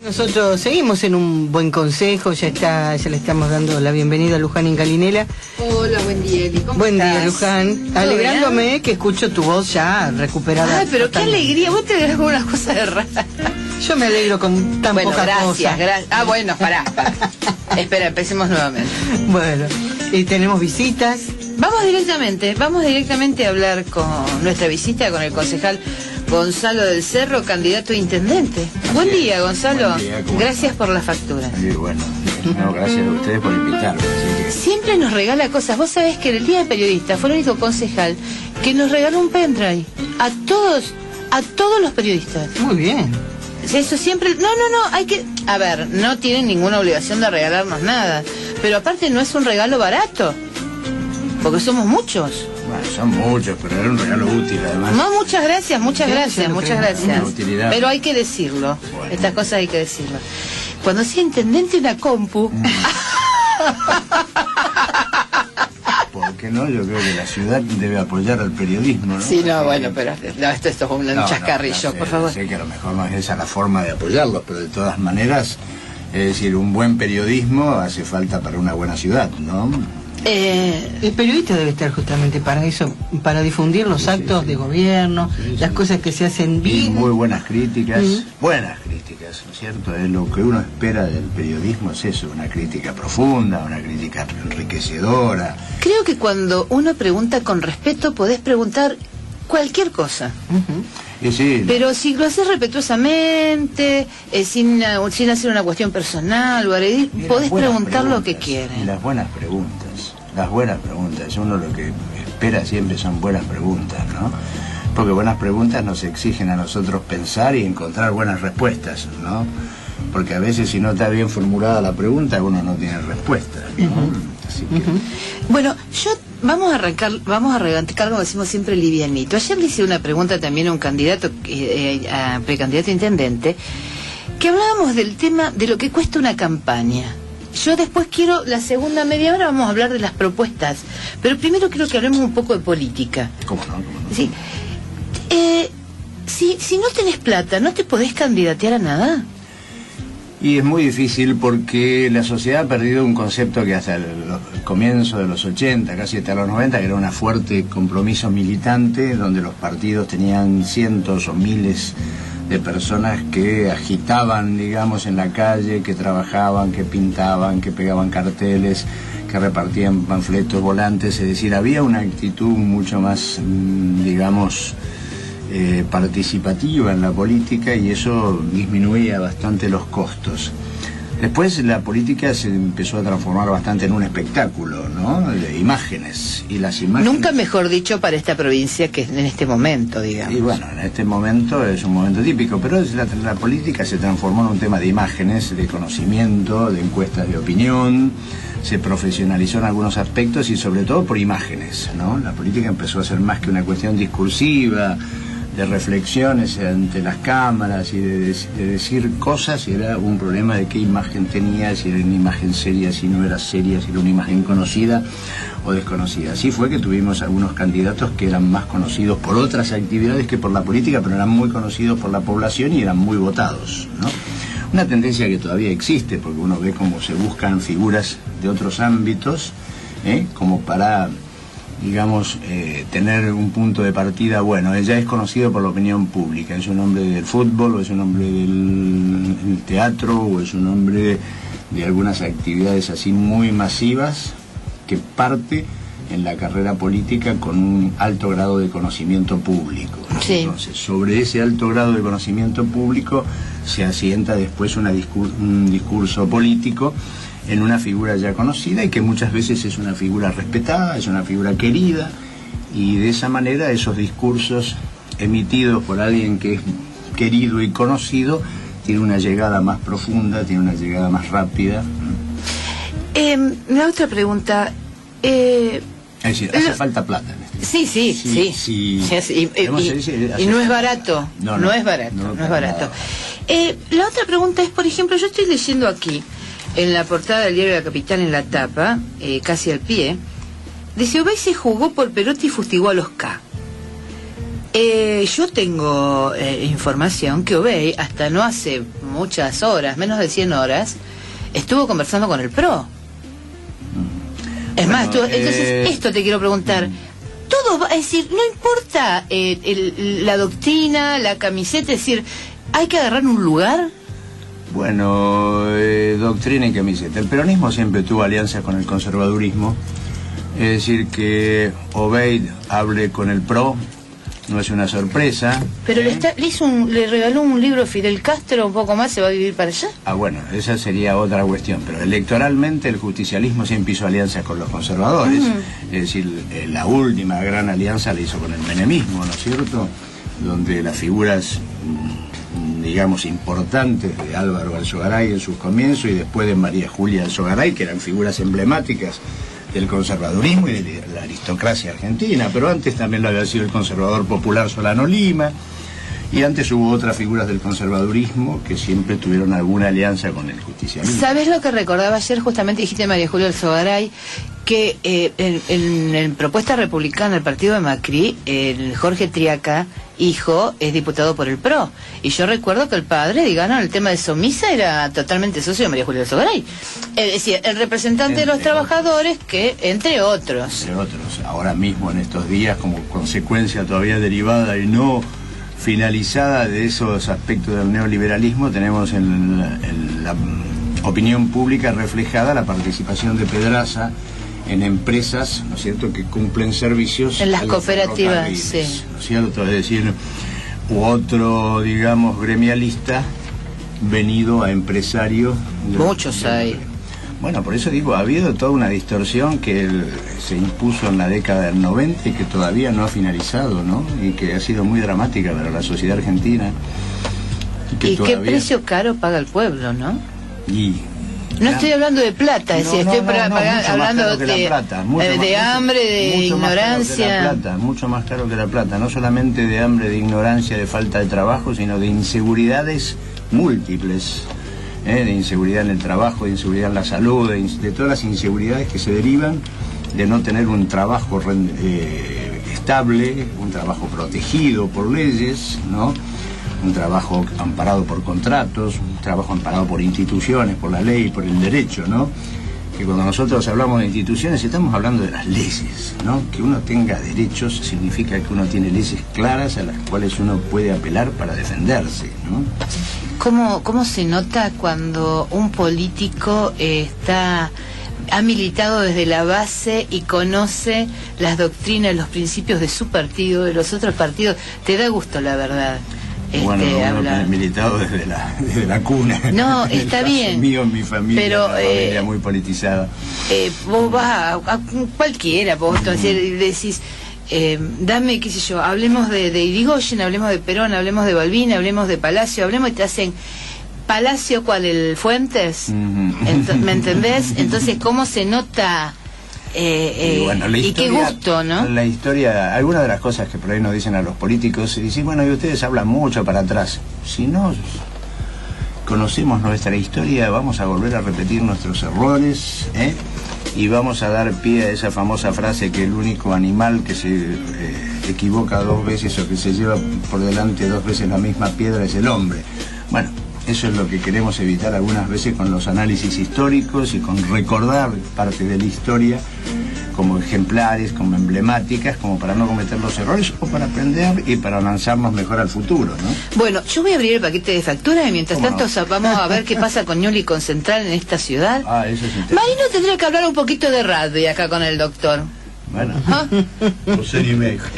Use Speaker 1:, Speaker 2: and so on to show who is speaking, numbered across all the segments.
Speaker 1: Nosotros seguimos en un buen consejo, ya le estamos dando la bienvenida a Luján Incalinela.
Speaker 2: Hola, buen día, Eli. ¿Cómo
Speaker 1: Buen
Speaker 2: estás?
Speaker 1: día, Luján. Alegrándome que escucho tu voz ya recuperada.
Speaker 2: Ay, pero
Speaker 1: totalmente.
Speaker 2: qué alegría, vos tenés algunas cosas de rara.
Speaker 1: Yo me alegro con tan poca cosa.
Speaker 2: Gracias. Ah, bueno, pará. Espera, empecemos nuevamente.
Speaker 1: Bueno, y tenemos visitas.
Speaker 2: Vamos directamente a hablar con nuestra visita, con el concejal Gonzalo del Cerro, candidato a intendente. Buen día, Gonzalo.
Speaker 3: Buen día, ¿cómo
Speaker 2: gracias por las facturas.
Speaker 3: Sí, bueno, no, gracias a ustedes por invitarme. Así que...
Speaker 2: Siempre nos regala cosas. Vos sabés que en el Día del Periodista fue el único concejal que nos regaló un pendrive a todos los periodistas.
Speaker 1: Muy bien.
Speaker 2: Eso siempre... No, hay que... A ver, no tienen ninguna obligación de regalarnos nada. Pero aparte no es un regalo barato. Porque somos muchos.
Speaker 3: Bueno, son muchos, pero era un regalo útil además.
Speaker 2: No, muchas gracias.
Speaker 1: Una
Speaker 3: utilidad.
Speaker 2: Pero hay que decirlo.
Speaker 3: Bueno.
Speaker 2: Estas cosas hay que decirlo. Cuando sea intendente una compu...
Speaker 3: ¿Por qué no? Yo creo que la ciudad debe apoyar al periodismo, ¿no?
Speaker 2: Sí, no, bueno, pero esto es un chascarrillo, por favor.
Speaker 3: Sé que a lo mejor no es esa la forma de apoyarlos, pero de todas maneras, es decir, un buen periodismo hace falta para una buena ciudad, ¿no?
Speaker 1: El periodista debe estar justamente para eso, para difundir los actos de gobierno, las cosas que se hacen
Speaker 3: Y
Speaker 1: bien.
Speaker 3: muy buenas críticas, ¿no es cierto? Es lo que uno espera del periodismo, es eso, una crítica profunda, una crítica enriquecedora.
Speaker 2: Creo que cuando uno pregunta con respeto, podés preguntar cualquier cosa.
Speaker 1: Ujú.
Speaker 3: Sí,
Speaker 2: Pero si lo haces respetuosamente, sin hacer una cuestión personal o agredir,
Speaker 3: y las
Speaker 2: podés
Speaker 3: buenas
Speaker 2: preguntar lo que
Speaker 3: preguntas,
Speaker 2: quieras.
Speaker 3: y las buenas preguntas, uno lo que espera siempre son buenas preguntas, ¿no? Porque buenas preguntas nos exigen a nosotros pensar y encontrar buenas respuestas, ¿no? Porque a veces si no está bien formulada la pregunta, uno no tiene respuesta, ¿no? Así que...
Speaker 2: Bueno, vamos a arrancar, como decimos siempre, livianito. Ayer le hice una pregunta también a un candidato, a precandidato a intendente, que hablábamos del tema de lo que cuesta una campaña. Yo después quiero, la segunda media hora vamos a hablar de las propuestas, pero primero quiero que hablemos un poco de política.
Speaker 3: ¿Cómo no?
Speaker 2: Sí. Si no tenés plata, ¿no te podés candidatear a nada?
Speaker 3: Y es muy difícil porque la sociedad ha perdido un concepto que hasta el comienzo de los 80, casi hasta los 90, que era un fuerte compromiso militante, donde los partidos tenían cientos o miles de personas que agitaban, digamos, en la calle, que trabajaban, que pintaban, que pegaban carteles, que repartían panfletos, volantes, es decir, había una actitud mucho más, digamos, participativa en la política, y eso disminuía bastante los costos. Después la política se empezó a transformar bastante en un espectáculo, ¿no? De imágenes, y las imágenes...
Speaker 2: Nunca mejor dicho para esta provincia que en este momento, digamos.
Speaker 3: Y bueno, en este momento es un momento típico, pero la política se transformó en un tema de imágenes, de conocimiento, de encuestas de opinión, se profesionalizó en algunos aspectos y sobre todo por imágenes, ¿no? La política empezó a ser más que una cuestión discursiva, de reflexiones ante las cámaras y de decir cosas, y era un problema de qué imagen tenía, si era una imagen seria, si no era seria, si era una imagen conocida o desconocida. Así fue que tuvimos algunos candidatos que eran más conocidos por otras actividades que por la política, pero eran muy conocidos por la población y eran muy votados, ¿no? Una tendencia que todavía existe, porque uno ve cómo se buscan figuras de otros ámbitos, como para, digamos, tener un punto de partida. Bueno, ella es conocido por la opinión pública, es un hombre del fútbol, o es un hombre del teatro, o es un hombre de algunas actividades así muy masivas, que parte en la carrera política con un alto grado de conocimiento público.
Speaker 2: Sí.
Speaker 3: Entonces, sobre ese alto grado de conocimiento público se asienta después un discurso político en una figura ya conocida, y que muchas veces es una figura respetada, es una figura querida, y de esa manera esos discursos emitidos por alguien que es querido y conocido tiene una llegada más profunda, tiene una llegada más rápida.
Speaker 2: La otra pregunta...
Speaker 3: Es decir, hace falta plata en este.
Speaker 2: Sí. Y no es barato. No es barato. La otra pregunta es, por ejemplo, yo estoy leyendo aquí, en la portada del diario La Capital, en la tapa, casi al pie, dice: Ubey se jugó por Perotti y fustigó a los K. Yo tengo información que Obey, hasta no hace muchas horas, menos de 100 horas, estuvo conversando con el PRO. Es más, entonces esto te quiero preguntar. Todo va, es decir, no importa la doctrina, la camiseta, es decir, ¿hay que agarrar un lugar?
Speaker 3: Bueno, doctrina y camiseta. El peronismo siempre tuvo alianzas con el conservadurismo. Es decir, que Obeid hable con el PRO no es una sorpresa.
Speaker 2: Pero le regaló un libro a Fidel Castro, un poco más, ¿se va a vivir para allá?
Speaker 3: Ah, bueno, esa sería otra cuestión. Pero electoralmente el justicialismo siempre hizo alianzas con los conservadores. Es decir, la última gran alianza la hizo con el menemismo, ¿no es cierto? Donde las figuras, digamos, importantes de Álvaro Alzogaray en sus comienzos y después de María Julia Alzogaray, que eran figuras emblemáticas del conservadurismo y de la aristocracia argentina, pero antes también lo había sido el conservador popular Solano Lima, y antes hubo otras figuras del conservadurismo que siempre tuvieron alguna alianza con el justicialismo.
Speaker 2: ¿Sabes lo que recordaba ayer? Justamente dijiste María Julia Alzogaray, que en propuesta republicana del partido de Macri, el Jorge Triaca, hijo, es diputado por el PRO. Y yo recuerdo que el padre, digamos, en el tema de Somisa era totalmente socio de María Julia Alzogaray. Es decir, el representante de los trabajadores, que entre otros.
Speaker 3: Entre otros. Ahora mismo, en estos días, como consecuencia todavía derivada y no finalizada de esos aspectos del neoliberalismo, tenemos en la opinión pública reflejada la participación de Pedraza en empresas, ¿no es cierto?, que cumplen servicios
Speaker 2: en las cooperativas, sí.
Speaker 3: ¿No es cierto? Es decir, u otro, digamos, gremialista venido a empresario.
Speaker 2: Muchos hay.
Speaker 3: Bueno, por eso digo, ha habido toda una distorsión que se impuso en la década del 90 y que todavía no ha finalizado, ¿no? Y que ha sido muy dramática para la sociedad argentina.
Speaker 2: ¿Y qué precio caro paga el pueblo, no? No estoy hablando de plata, es decir, estoy hablando de hambre, de ignorancia.
Speaker 3: Mucho más caro que la plata, no solamente de hambre, de ignorancia, de falta de trabajo, sino de inseguridades múltiples. De inseguridad en el trabajo, de inseguridad en la salud, de todas las inseguridades que se derivan de no tener un trabajo estable, un trabajo protegido por leyes, ¿no? Un trabajo amparado por contratos, un trabajo amparado por instituciones, por la ley, por el derecho, ¿no? Que cuando nosotros hablamos de instituciones estamos hablando de las leyes, ¿no? Que uno tenga derechos significa que uno tiene leyes claras a las cuales uno puede apelar para defenderse, ¿no?
Speaker 2: ¿Cómo se nota cuando un político ha militado desde la base y conoce las doctrinas, los principios de su partido, de los otros partidos? Te da gusto, la verdad.
Speaker 3: Bueno, he militado desde la cuna.
Speaker 2: No, está bien.
Speaker 3: Mío, mi familia,
Speaker 2: pero,
Speaker 3: una familia muy politizada.
Speaker 2: Vos vas a cualquiera, vos decís, dame, qué sé yo, hablemos de Irigoyen, hablemos de Perón, hablemos de Balbín, hablemos de Palacio, hablemos y te hacen Palacio, ¿cuál? ¿El Fuentes? ¿Me entendés? Entonces, ¿cómo se nota?
Speaker 3: Y bueno, la historia,
Speaker 2: y qué gusto, ¿no?
Speaker 3: La historia, algunas de las cosas que por ahí nos dicen a los políticos, y dicen, bueno, y ustedes hablan mucho para atrás. Si no conocemos nuestra historia, vamos a volver a repetir nuestros errores, y vamos a dar pie a esa famosa frase que el único animal que se equivoca 2 veces o que se lleva por delante 2 veces la misma piedra es el hombre. Bueno, eso es lo que queremos evitar algunas veces con los análisis históricos y con recordar parte de la historia como ejemplares, como emblemáticas, como para no cometer los errores o para aprender y para lanzarnos mejor al futuro, ¿no?
Speaker 2: Bueno, yo voy a abrir el paquete de facturas y mientras tanto vamos a ver qué pasa con Ñuble y con Central en esta ciudad.
Speaker 3: Ah, eso es interesante.
Speaker 2: Marino tendría que hablar un poquito de rugby acá con el doctor.
Speaker 3: Bueno,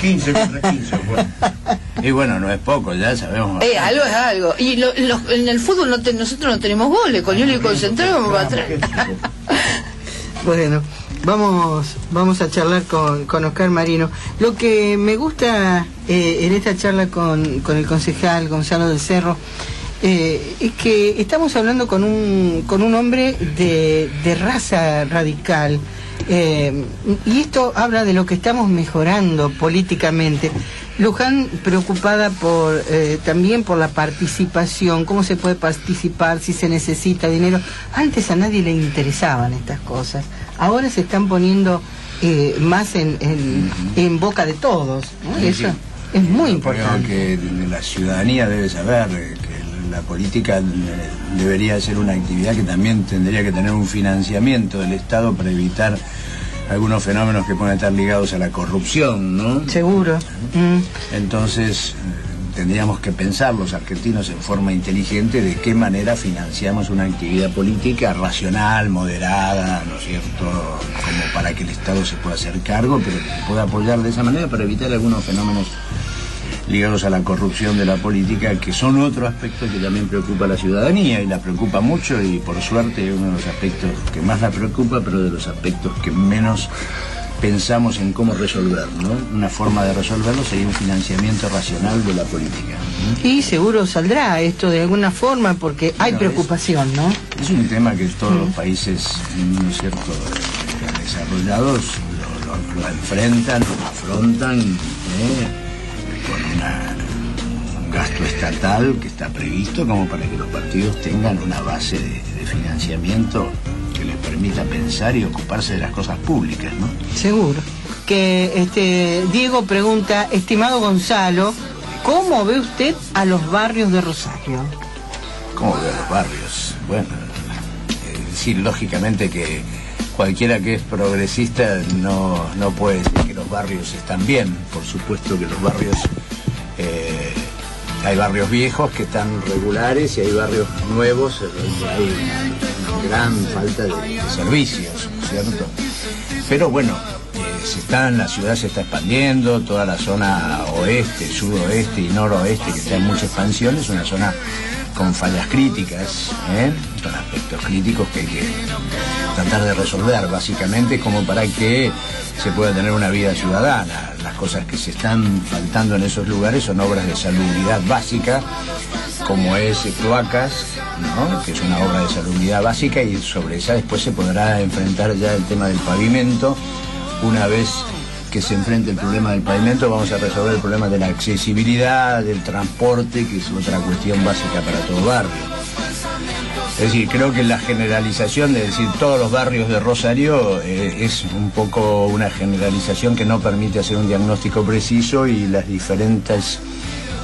Speaker 3: 15 contra 15. Bueno. Y bueno, no es poco, ya sabemos.
Speaker 2: Algo es algo. Y en el fútbol nosotros no tenemos goles, con Ñuble y con Central vamos para atrás.
Speaker 1: Bueno, vamos a charlar con Oscar Marino. Lo que me gusta en esta charla con el concejal Gonzalo del Cerro es que estamos hablando con un hombre de raza radical. Y esto habla de lo que estamos mejorando políticamente. Luján preocupada también por la participación, cómo se puede participar, si se necesita dinero. Antes a nadie le interesaban estas cosas, ahora se están poniendo más en boca de todos, ¿no?
Speaker 3: Sí,
Speaker 1: eso.
Speaker 3: sí.
Speaker 1: es muy
Speaker 3: Yo
Speaker 1: importante.
Speaker 3: creo que la ciudadanía debe saber que la política debería ser una actividad que también tendría que tener un financiamiento del Estado para evitar algunos fenómenos que pueden estar ligados a la corrupción, ¿no?
Speaker 1: Seguro.
Speaker 3: Entonces tendríamos que pensar los argentinos en forma inteligente de qué manera financiamos una actividad política racional, moderada, ¿no es cierto?, como para que el Estado se pueda hacer cargo, pero que pueda apoyar de esa manera para evitar algunos fenómenos ligados a la corrupción de la política, que son otro aspecto que también preocupa a la ciudadanía y la preocupa mucho, y por suerte es uno de los aspectos que más la preocupa, pero de los aspectos que menos pensamos en cómo resolverlo, ¿no? Una forma de resolverlo sería un financiamiento racional de la política, ¿no?
Speaker 1: Y seguro saldrá esto de alguna forma porque hay preocupación, ¿no?
Speaker 3: Es un tema que todos los países, ¿no es cierto?, desarrollados lo enfrentan, lo afrontan, con un gasto estatal que está previsto como para que los partidos tengan una base de financiamiento que les permita pensar y ocuparse de las cosas públicas, ¿no?
Speaker 1: Seguro. Que Diego pregunta, estimado Gonzalo, ¿cómo ve usted a los barrios de Rosario?
Speaker 3: ¿Cómo veo los barrios? Bueno, es decir, lógicamente que cualquiera que es progresista no puede decir que los barrios están bien. Por supuesto que los barrios, hay barrios viejos que están regulares y hay barrios nuevos donde hay una gran falta de servicios, ¿cierto? Pero bueno, la ciudad se está expandiendo, toda la zona oeste, sudoeste y noroeste, que está en mucha expansión, es una zona con fallas críticas, con aspectos críticos que hay que tratar de resolver, básicamente como para que se pueda tener una vida ciudadana. Las cosas que se están faltando en esos lugares son obras de salubridad básica, como es cloacas, ¿no?, que es una obra de salubridad básica, y sobre esa después se podrá enfrentar ya el tema del pavimento. Una vez que se enfrente el problema del pavimento, vamos a resolver el problema de la accesibilidad, del transporte, que es otra cuestión básica para todo barrio. Es decir, creo que la generalización de decir todos los barrios de Rosario es un poco una generalización que no permite hacer un diagnóstico preciso y las diferentes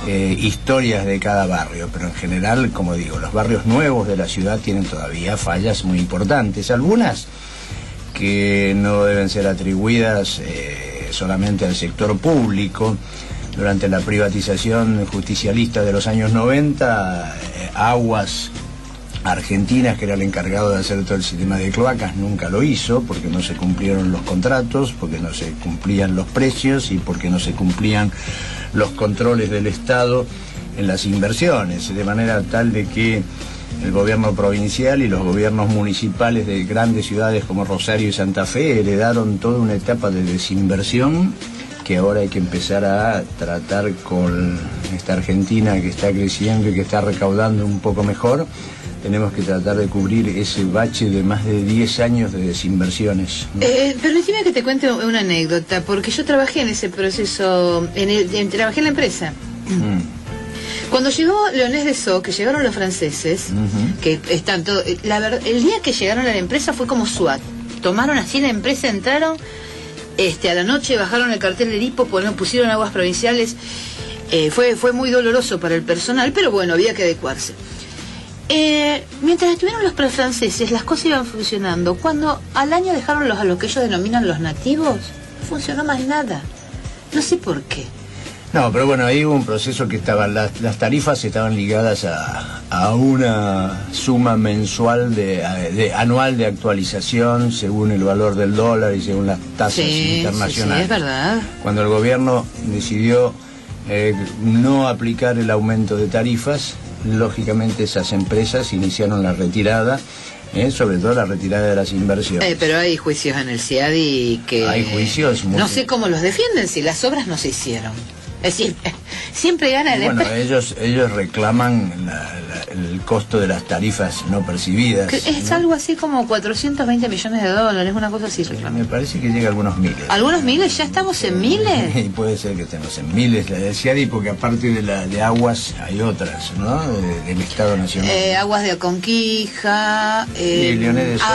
Speaker 3: historias de cada barrio, pero en general, como digo, los barrios nuevos de la ciudad tienen todavía fallas muy importantes, algunas que no deben ser atribuidas solamente al sector público. Durante la privatización justicialista de los años 90, Aguas Argentinas, que era el encargado de hacer todo el sistema de cloacas, nunca lo hizo porque no se cumplieron los contratos, porque no se cumplían los precios y porque no se cumplían los controles del Estado en las inversiones, de manera tal de que el gobierno provincial y los gobiernos municipales de grandes ciudades como Rosario y Santa Fe heredaron toda una etapa de desinversión que ahora hay que empezar a tratar con esta Argentina que está creciendo y que está recaudando un poco mejor. Tenemos que tratar de cubrir ese bache de más de 10 años de desinversiones, ¿no?
Speaker 2: Permíteme que te cuente una anécdota, porque yo trabajé en ese proceso, trabajé en la empresa. Cuando llegó Leonés de Sceaux, que llegaron los franceses, que están todo, el día que llegaron a la empresa fue como SWAT. Tomaron así la empresa, entraron, a la noche bajaron el cartel del hipo, pusieron aguas provinciales. Fue muy doloroso para el personal, pero bueno, había que adecuarse. Mientras estuvieron los franceses, las cosas iban funcionando. Cuando al año dejaron a lo que ellos denominan los nativos, no funcionó más nada. No sé por qué.
Speaker 3: No, pero bueno, ahí hubo un proceso que las tarifas estaban ligadas a una suma mensual anual de actualización según el valor del dólar y según las tasas internacionales.
Speaker 2: Sí, es verdad.
Speaker 3: Cuando el gobierno decidió no aplicar el aumento de tarifas, lógicamente esas empresas iniciaron la retirada, sobre todo la retirada de las inversiones.
Speaker 2: Pero hay juicios en el CIADI que...
Speaker 3: Hay juicios...
Speaker 2: No sé cómo los defienden si las obras no se hicieron. Es decir, Siempre gana el
Speaker 3: Bueno, ellos reclaman el costo de las tarifas no percibidas.
Speaker 2: Es
Speaker 3: ¿no?
Speaker 2: algo así como 420 millones de dólares, una cosa así reclaman.
Speaker 3: Me parece que llega a algunos miles.
Speaker 2: ¿Algunos miles? ¿Ya estamos en miles?
Speaker 3: Y puede ser que estemos en miles, la decía Adi, porque aparte de aguas hay otras, ¿no? Del Estado Nacional.
Speaker 2: Aguas de Aconquija.
Speaker 3: Y Leonel de Sot.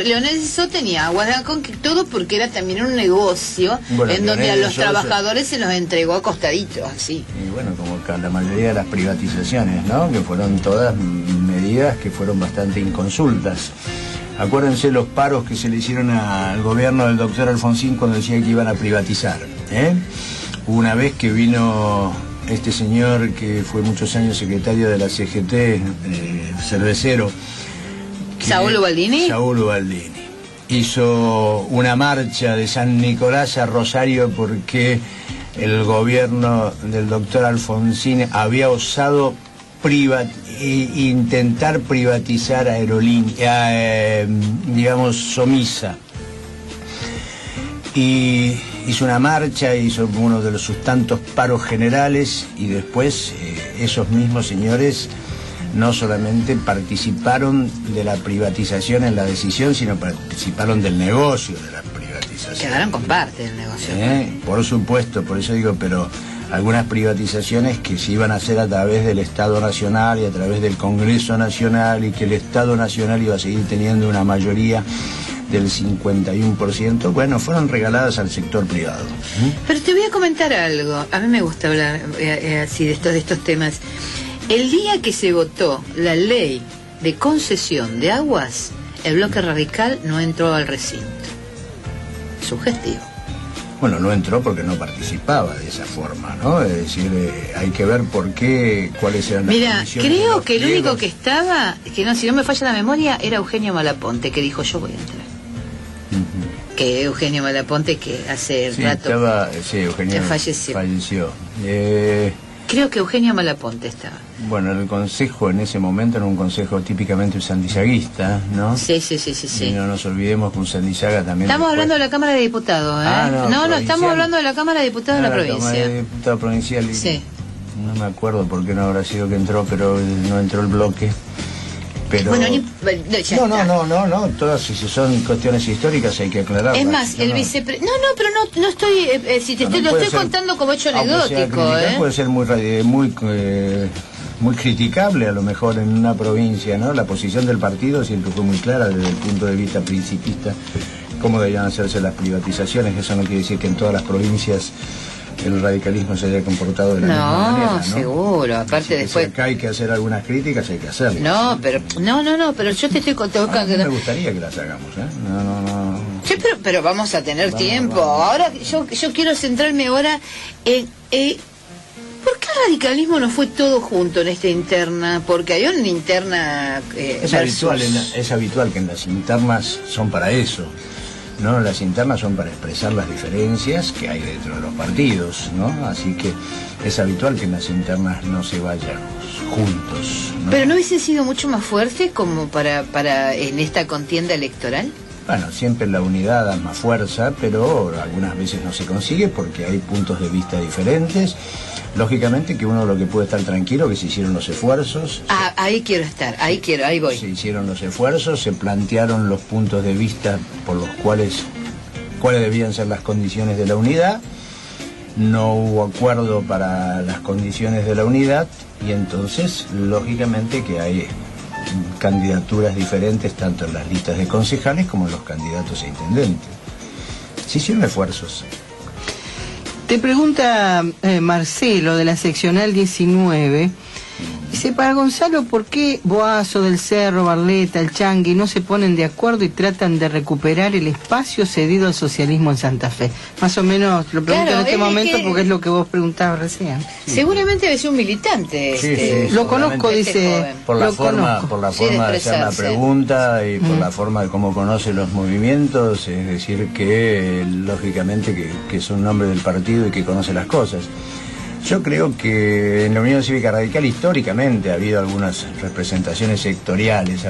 Speaker 2: Leonel de Sot tenía aguas de Aconquija, todo porque era también un negocio en donde a los trabajadores se los entregó acostaditos, así.
Speaker 3: Y bueno, como la mayoría de las privatizaciones, ¿no? Que fueron todas medidas que fueron bastante inconsultas. Acuérdense los paros que se le hicieron al gobierno del doctor Alfonsín cuando decía que iban a privatizar, ¿eh? Una vez que vino este señor que fue muchos años secretario de la CGT, cervecero,
Speaker 2: ¿Saúl Ubaldini?
Speaker 3: Saúl Ubaldini. Hizo una marcha de San Nicolás a Rosario porque el gobierno del doctor Alfonsín había osado intentar privatizar digamos, Somisa. Y hizo una marcha, hizo uno de sus tantos paros generales y después esos mismos señores no solamente participaron de la privatización en la decisión, sino participaron del negocio de la privatización.
Speaker 2: Quedaron con parte del negocio.
Speaker 3: Por supuesto, por eso digo, pero algunas privatizaciones que se iban a hacer a través del Estado Nacional y a través del Congreso Nacional, y que el Estado Nacional iba a seguir teniendo una mayoría del 51%, bueno, fueron regaladas al sector privado.
Speaker 2: Pero te voy a comentar algo. A mí me gusta hablar así de estos temas. El día que se votó la ley de concesión de aguas, el bloque radical no entró al recinto. Sugestivo.
Speaker 3: Bueno, no entró porque no participaba de esa forma, ¿no? Es decir, hay que ver por qué, cuáles eran las condiciones.
Speaker 2: Mira, creo que el único que estaba, que no, si no me falla la memoria, era Eugenio Malaponte, que dijo yo voy a entrar. Que Eugenio Malaponte, que hace rato
Speaker 3: Eugenio falleció.
Speaker 2: Creo que Eugenio Malaponte estaba.
Speaker 3: Bueno, el consejo en ese momento era un consejo típicamente usandillaguista, ¿no?
Speaker 2: Sí.
Speaker 3: Y no nos olvidemos que Usandillaga también...
Speaker 2: Estamos hablando de la Cámara de Diputados, ¿eh? No, estamos hablando de la Cámara de Diputados de la provincia.
Speaker 3: Cámara de Diputados provincial.
Speaker 2: Sí.
Speaker 3: No me acuerdo por qué no habrá sido que entró, pero no entró el bloque. Pero...
Speaker 2: Bueno,
Speaker 3: no, todas si son cuestiones históricas hay que aclararlas.
Speaker 2: Es más, el vicepresidente... No, pero no estoy... lo estoy contando como hecho anecdótico,
Speaker 3: puede ser muy criticable a lo mejor en una provincia, ¿no? La posición del partido siempre fue muy clara desde el punto de vista principista, cómo debían hacerse las privatizaciones. Eso no quiere decir que en todas las provincias el radicalismo se haya comportado de la misma manera, ¿no?
Speaker 2: Seguro, aparte después...
Speaker 3: Si acá hay que hacer algunas críticas, hay que hacerlas.
Speaker 2: No, pero yo te estoy contando...
Speaker 3: me gustaría que las hagamos, ¿eh? No.
Speaker 2: Sí, pero vamos a tener tiempo. Ahora, yo quiero centrarme ahora en... ¿Por qué el radicalismo no fue todo junto en esta interna? Porque hay una interna...
Speaker 3: es habitual que en las internas son para eso, ¿no? Las internas son para expresar las diferencias que hay dentro de los partidos, ¿no? Así que es habitual que en las internas no se vayan juntos, ¿no?
Speaker 2: ¿Pero no hubiese sido mucho más fuerte como para en esta contienda electoral?
Speaker 3: Bueno, siempre la unidad da más fuerza, pero algunas veces no se consigue porque hay puntos de vista diferentes. Lógicamente que uno lo que puede estar tranquilo que se hicieron los esfuerzos.
Speaker 2: Ahí quiero estar, ahí voy.
Speaker 3: Se hicieron los esfuerzos, se plantearon los puntos de vista por los cuáles debían ser las condiciones de la unidad. No hubo acuerdo para las condiciones de la unidad y entonces, lógicamente que hay candidaturas diferentes tanto en las listas de concejales como en los candidatos a intendentes. Se hicieron esfuerzos.
Speaker 1: Te pregunta Marcelo de la seccional 19. Dice, para Gonzalo, ¿por qué Boazo, del Cerro, Barleta, el Changui no se ponen de acuerdo y tratan de recuperar el espacio cedido al socialismo en Santa Fe? Más o menos lo pregunto en este momento porque es lo que vos preguntabas recién.
Speaker 2: Sí. Seguramente debe ser un militante.
Speaker 3: Sí,
Speaker 1: lo conozco, dice.
Speaker 3: Por la forma de hacer la pregunta y por la forma de cómo conoce los movimientos, es decir, que lógicamente que es un hombre del partido y que conoce las cosas. Yo creo que en la Unión Cívica Radical históricamente ha habido algunas representaciones sectoriales,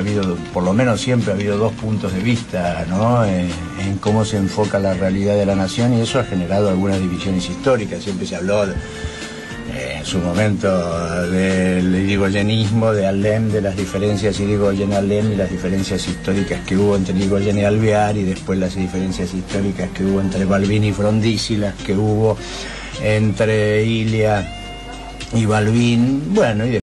Speaker 3: por lo menos siempre ha habido dos puntos de vista, ¿no? En cómo se enfoca la realidad de la nación y eso ha generado algunas divisiones históricas. Siempre se habló en su momento del irigoyenismo, de Alem, de las diferencias Irigoyen-Alem y las diferencias históricas que hubo entre Irigoyen y Alvear, y después las diferencias históricas que hubo entre Balbín y Frondizi, las que hubo entre Ilia y Balbín, bueno, y